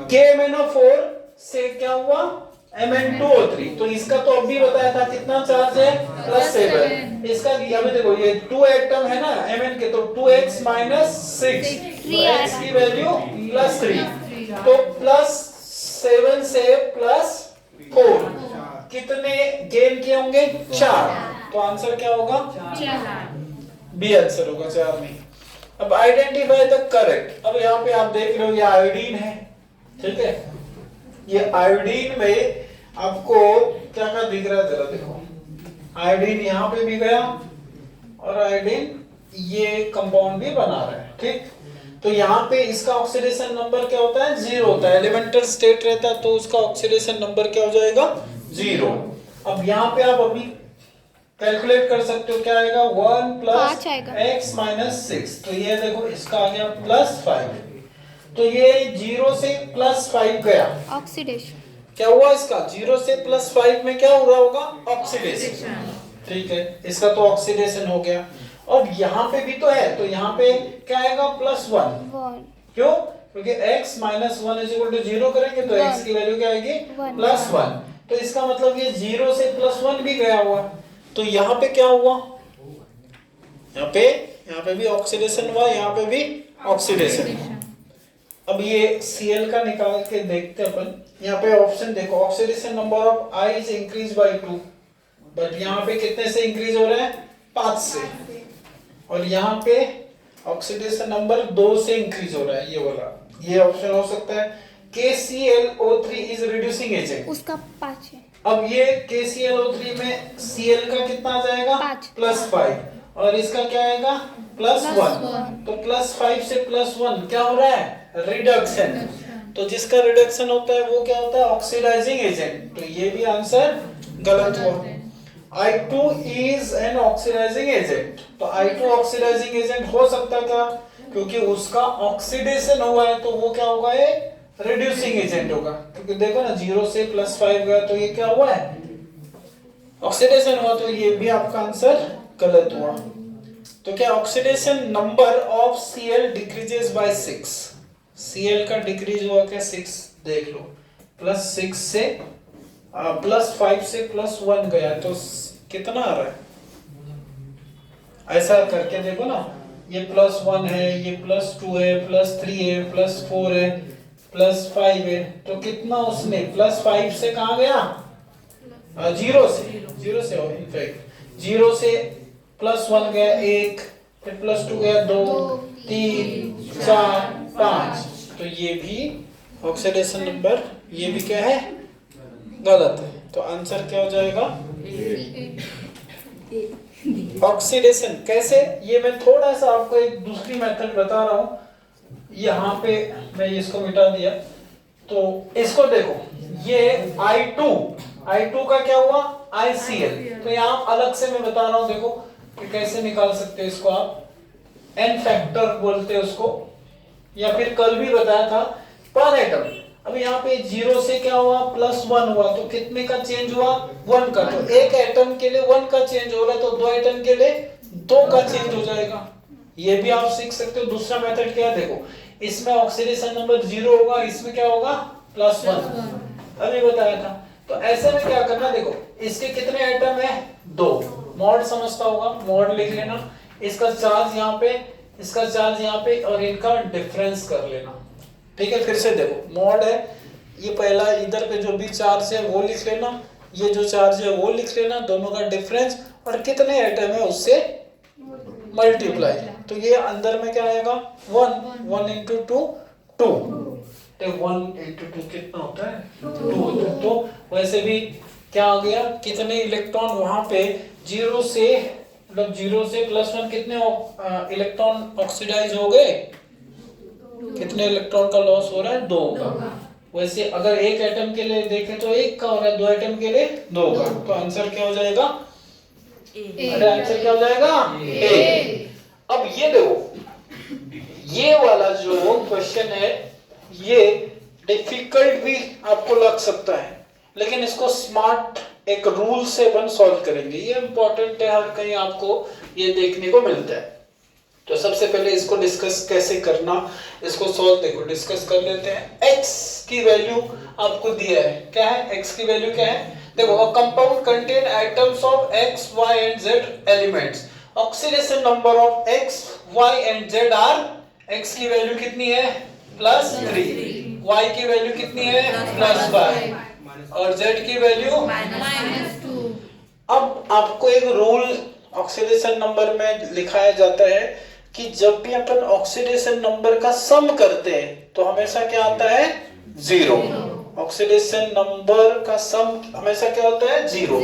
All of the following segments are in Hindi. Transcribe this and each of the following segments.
KMnO4 से क्या हुआ Mn2O3, तो इसका तो अभी बताया था कितना चार्ज है +7। इसका अभी देखो ये 2 एटम है ना Mn के, तो 2x - 6 तो x की वैल्यू +3, तो +7 से +4 कितने गेन किए होंगे 4, तो आंसर क्या होगा बी आंसर होगा 4 नहीं। अब आइडेंटिफाई द करेक्ट, अब यहाँ पे आप देख रहे हो ये आयोडीन है, ठीक है, ये आयोडीन में आपको क्या क्या दिख रहा है जरा देखो, आयोडीन यहाँ पे भी गया और आयोडीन ये कंपाउंड भी बना रहा है, ठीक। तो यहाँ पे इसका ऑक्सीडेशन नंबर क्या होता है 0 होता है, एलिमेंटल स्टेट रहता है तो उसका ऑक्सीडेशन नंबर क्या हो जाएगा 0। अब यहाँ पे आप अभी कैलकुलेट कर सकते हो क्या आएगा 1 + x - 6, तो ये देखो इसका आ गया +5, तो ये 0 से +5 गया, ऑक्सीडेशन क्या हुआ इसका 0 से +5 में क्या हो रहा होगा ऑक्सीडेशन, ठीक है, इसका तो ऑक्सीडेशन हो गया। और यहाँ पे भी तो है, तो यहाँ पे क्या आएगा +1, क्यों, क्योंकि x - 1 = 0 करेंगे तो x की वैल्यू क्या आएगी +1, तो इसका मतलब ये 0 से +1 भी गया हुआ, तो यहाँ पे क्या हुआ, यहाँ पे भी ऑक्सीडेशन हुआ, यहाँ पे भी ऑक्सीडेशन। अब ये Cl का निकाल के देखते अपन, यहाँ पे ऑप्शन देखो, oxidation number of I is increase by 2, but यहाँ पे कितने से इंक्रीज हो रहा है 5 से, और यहाँ पे ऑक्सीडेशन नंबर 2 से इंक्रीज हो रहा है, ये वाला, ये ऑप्शन हो सकता है। KClO3 इज रिड्यूसिंग एजेंट, उसका 5 है। अब ये KClO3 में Cl का कितना आ जाएगा +5, और इसका क्या आएगा +1, तो +5 से +1 क्या हो रहा है रिडक्शन, तो जिसका रिडक्शन होता है वो क्या होता है ऑक्सीडाइजिंग एजेंट, तो ये भी आंसर गलत हुआ। I2 is an oxidising agent, तो I2 ऑक्सीडाइजिंग एजेंट हो सकता क्या, क्योंकि उसका ऑक्सीडेशन हुआ है तो वो क्या होगा ये रिड्यूसिंग एजेंट होगा, क्योंकि देखो ना 0 से +5 गया तो ये क्या हुआ है ऑक्सीडेशन हुआ, तो ये भी आपका आंसर गलत हुआ। तो क्या oxidation number of Cl decreases by 6, Cl का डिक्रीज हुआ क्या 6, देख लो +6 से +5 से +1 गया तो कितना आ रहा है, ऐसा करके देखो ना, ये +1 है, ये +2 है, +3 है, +4 है, +5 है, तो कितना उसने +5 से कहाँ गया 0 से इनफैक्ट 0 से +1 गया 1, फिर +2 गया 2, 3, 4, 5, तो ये भी ऑक्सीडेशन नंबर ये भी क्या है गलत है, तो आंसर क्या हो जाएगा ऑक्सीडेशन। कैसे, ये मैं थोड़ा सा आपको एक दूसरी मेथड बता रहा हूँ, यहाँ पे मैं इसको मिटा दिया, तो इसको देखो, ये I2 का क्या हुआ ICl, तो यहाँ अलग से मैं बता रहा हूँ, देखो कि कैसे निकाल सकते हैं इसको, आप n फैक्टर बोलते हैं उसको, या फिर कल भी बताया था पर एटम। अब यहाँ पे 0 से क्या हुआ +1 हुआ, तो कितने का चेंज हुआ 1 का, तो एक एटम के लिए 1 का चेंज हो रहा है, तो 2 एटम के लिए 2 का चेंज हो जाएगा, ये भी आप सीख सकते हो। दूसरा मेथड क्या है, देखो इसमें ऑक्सीडेशन नंबर 0 होगा, इसमें क्या होगा +1, अभी बताया था। तो ऐसे में क्या करना, देखो इसके कितने एटम है 2, मॉड समझता होगा, मॉड लिख लेना, इसका चार्ज यहाँ पे, इसका चार्ज यहाँ पे, और इनका डिफरेंस कर लेना, ठीक है। फिर से देखो मॉड है, ये पहला इधर पे जो भी चार्ज है वो लिख लेना, ये जो चार्ज है वो लिख लेना, दोनों का डिफरेंस और कितने एटम है उससे मल्टीप्लाई, तो ये अंदर में क्या आएगा 1 × 2 2, तो 1 × 2 कितना होता है 2, तो वैसे भी क्या आ गया, कितने इलेक्ट्रॉन वहां पे 0 से मतलब 0 से +1 कितने इलेक्ट्रॉन ऑक्सीडाइज हो गए, कितने इलेक्ट्रॉन का लॉस हो रहा है 2 का। वैसे अगर एक एटम के लिए देखें तो 1 का हो रहा है, 2 एटम के लिए 2 का, तो आंसर क्या हो जाएगा अरे आंसर क्या हो जाएगा ए। अब ये देखो, ये वाला जो क्वेश्चन है ये डिफिकल्ट भी आपको लग सकता है, लेकिन इसको स्मार्ट एक रूल से अपन सॉल्व करेंगे, ये इंपॉर्टेंट है, हर कहीं आपको ये देखने को मिलता है। तो सबसे पहले इसको डिस्कस कैसे करना, इसको सॉल्व देखो डिस्कस कर लेते हैं। x की वैल्यू आपको दिया है, क्या है x की वैल्यू क्या है, देखो a compound contain items of x y and z elements, oxidation number of x y and z are, x की वैल्यू कितनी है +3, y की वैल्यू कितनी है +5 और z की वैल्यू -2। अब आपको एक रूल ऑक्सीडेशन नंबर में लिखाया जाता है कि जब भी अपन ऑक्सीडेशन नंबर का सम करते हैं तो हमेशा क्या आता है 0। ऑक्सीडेशन नंबर का सम हमेशा क्या होता है 0।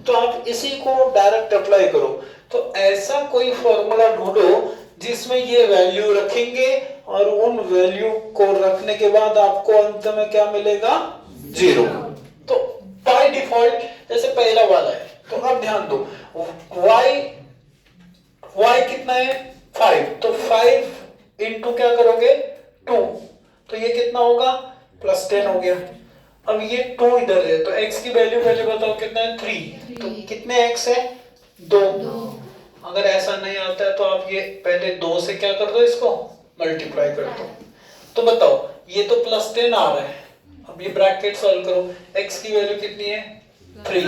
तो आप इसी को डायरेक्ट अप्लाई करो। तो ऐसा कोई फॉर्मूला ढूंढो जिसमें ये वैल्यू रखेंगे और उन वैल्यू को रखने के बाद आपको अंत में क्या मिलेगा 0। तो बाय डिफॉल्ट जैसे पहला वाला है, तो अब ध्यान दो y कितना है 5, तो 5 इंटू क्या करोगे 2, तो ये कितना होगा +10 हो गया। अब ये 2 इधर है तो x की वैल्यू पहले बताओ कितना है 3, तो कितने x है 2। अगर ऐसा नहीं आता है तो आप ये पहले 2 से क्या कर दो, इसको मल्टीप्लाई कर दो। तो बताओ ये तो +10 आ रहा है, अब ये ब्रैकेट सॉल्व करो, x की वैल्यू कितनी है 3,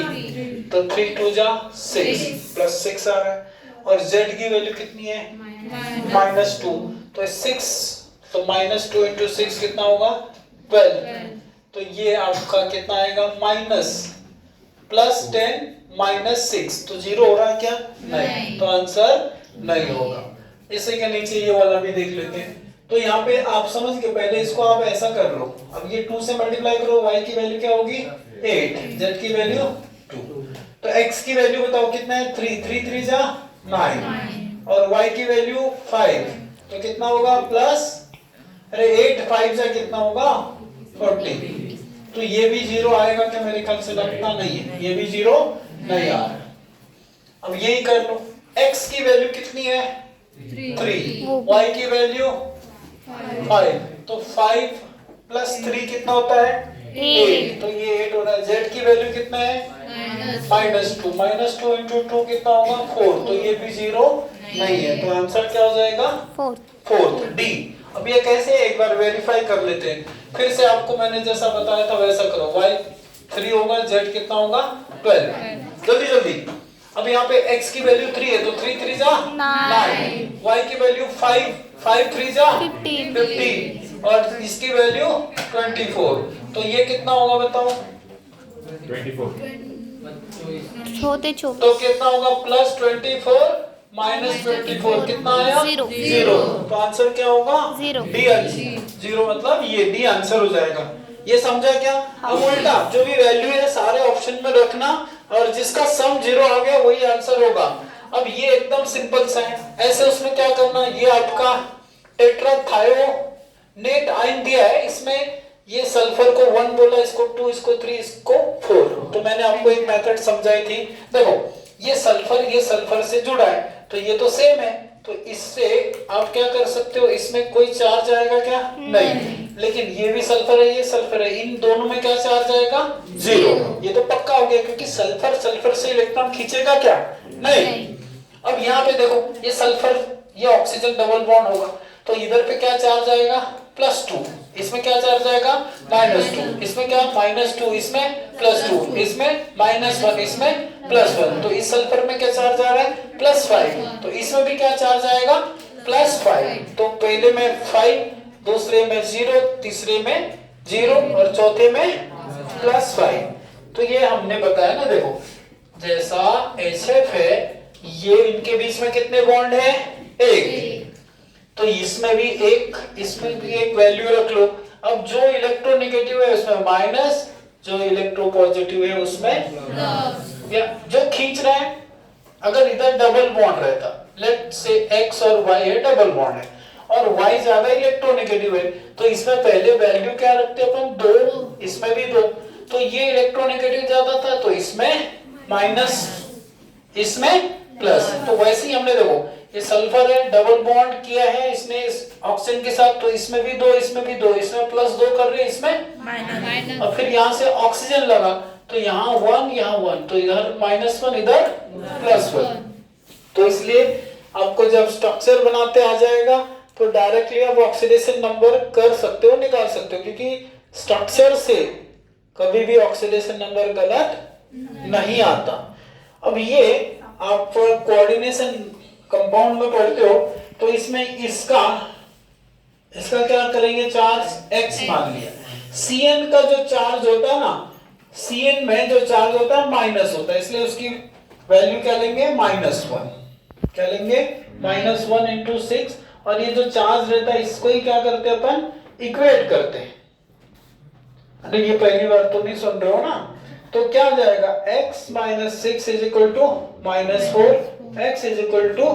तो 3 2 जा 6 +6 आ रहा है और z की वैल्यू कितनी है -2, तो 6 तो -2 इंटू 6 कितना होगा 12, तो ये आपका कितना आएगा +10 -6, तो 0 हो रहा है क्या नहीं, तो आंसर नहीं होगा। इसी के नीचे ये वाला भी देख लेते हैं। तो यहाँ पे आप समझ गए, पहले इसको आप ऐसा कर लो, अब ये 2 से मल्टीप्लाई करो, y की वैल्यू क्या होगी 8, z की वैल्यू 2, तो x की वैल्यू बताओ कितना है 3, 3 3 जा 9 और y की वैल्यू 5, तो कितना होगा अरे 8 5 जा कितना होगा 40, तो ये भी 0 आएगा क्या, मेरे ख्याल से लगता नहीं है, ये भी 0 नहीं आ रहा। अब यही कर लो, x की वैल्यू कितनी है 3, y की वैल्यू 5, तो 5 + 3 कितना होता है 8, तो ये 8 हो रहा है। z की वैल्यू कितना है -2 इंटू 2 कितना होगा 4, तो ये भी 0 नहीं है, तो आंसर क्या हो जाएगा 4th डी। अब ये कैसे एक बार वेरीफाई कर लेते हैं, फिर से आपको मैंने जैसा बताया था वैसा करो, y 3 होगा, z कितना होगा 12, जल्दी जल्दी। अब यहाँ पे x की वैल्यू 3 है तो 3 3 जा 9, y की वैल्यू 5 5 3 जा 15 और इसकी वैल्यू 24, तो ये कितना होगा बताओ 24 तो कितना होगा +24 -24 कितना आया 0, तो आंसर क्या होगा 0 डी, 0 मतलब ये डी आंसर हो जाएगा। ये समझा क्या? अब उल्टा जो भी वैल्यू है सारे ऑप्शन में रखना और जिसका सम 0 आ गया वही आंसर होगा। अब ये एकदम सिंपल सा है, ऐसे उसमें क्या करना, ये आपका टेट्राथायोनेट आयन दिया है, इसमें ये सल्फर को 1 बोला, इसको 2, इसको 3, इसको 4, तो मैंने आपको एक मेथड समझाई थी। देखो ये सल्फर से जुड़ा है तो ये तो सेम है, तो इससे आप क्या कर सकते हो, इसमें कोई चार्ज आएगा क्या नहीं, लेकिन ये भी सल्फर है, ये सल्फर है, इन दोनों में क्या चार्ज आएगा 0, ये तो पक्का हो गया क्योंकि सल्फर से इलेक्ट्रॉन खींचेगा क्या नहीं। अब यहाँ पे देखो ये सल्फर, ये ऑक्सीजन डबल बॉन्ड होगा तो इधर पे क्या चार्ज आएगा +2, इसमें क्या चार्ज आएगा -2, इसमें क्या -2, इसमें +2, इसमें -1, इसमें +1, तो इस सल्फर में क्या चार्ज आ रहा है +5, तो इसमें भी क्या चार्ज आएगा +5, तो पहले में 5, दूसरे में 0, तीसरे में 0 और चौथे में +5। तो ये हमने बताया ना, देखो जैसा HF है ये इनके बीच में कितने बॉन्ड है 1, तो इसमें भी एक, इसमें भी एक वैल्यू रख लो। अब जो इलेक्ट्रोनेगेटिव है उसमें माइनस, जो इलेक्ट्रोपॉजिटिव है उसमें प्लस, या जो खींच रहा है, अगर इधर डबल बॉन्ड रहता, लेट से x और y है डबल बॉन्ड है और y ज्यादा इलेक्ट्रोनेगेटिव है तो इसमें पहले वैल्यू क्या रखते अपन 2, इसमें भी 2, तो ये इलेक्ट्रोनेगेटिव ज्यादा था तो इसमें माइनस, इसमें प्लस। तो वैसे ही हमने देखो ये सल्फर है, डबल बॉन्ड किया है इसने इस ऑक्सीजन के साथ, तो इसमें भी 2, इसमें भी 2, इसमें +2 कर रहे हैं, इसमें माइनस, और फिर यहाँ से ऑक्सीजन लगा तो यहाँ 1, यहाँ 1, तो इधर -1, इधर +1। तो इसलिए आपको जब स्ट्रक्चर बनाते आ जाएगा तो डायरेक्टली आप ऑक्सीडेशन नंबर कर सकते हो, निकाल सकते हो, क्योंकि स्ट्रक्चर से कभी भी ऑक्सीडेशन नंबर गलत नहीं आता। अब ये आप कोऑर्डिनेशन कंपाउंड में पढ़ते हो, तो इसमें इसका क्या करेंगे, चार्ज x मान लिया। Cn का जो चार्ज होता है ना, Cn में जो चार्ज होता है माइनस होता है, इसलिए उसकी वैल्यू क्या लेंगे, -1। क्या लेंगे, -1 इंटू 6। और ये जो चार्ज रहता है इसको ही क्या करते हैं अपन, इक्वेट करते हैं। अरे ये पहली बार तो नहीं सुन रहे हो ना, तो क्या हो जाएगा, x - 6 is equal to -4, x is equal to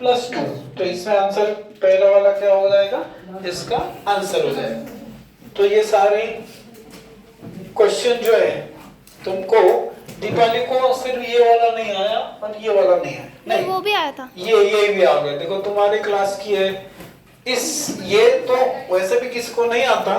+2। तो इसमें आंसर पहला वाला क्या हो जाएगा, इसका आंसर हो जाएगा। तो ये सारे क्वेश्चन जो है तुमको, दीपाली को सिर्फ ये वाला नहीं आया और ये वाला नहीं आया, नहीं वो भी आया था, ये भी आ गया। देखो तुम्हारी क्लास की है, ये तो वैसे भी किसको नहीं आता,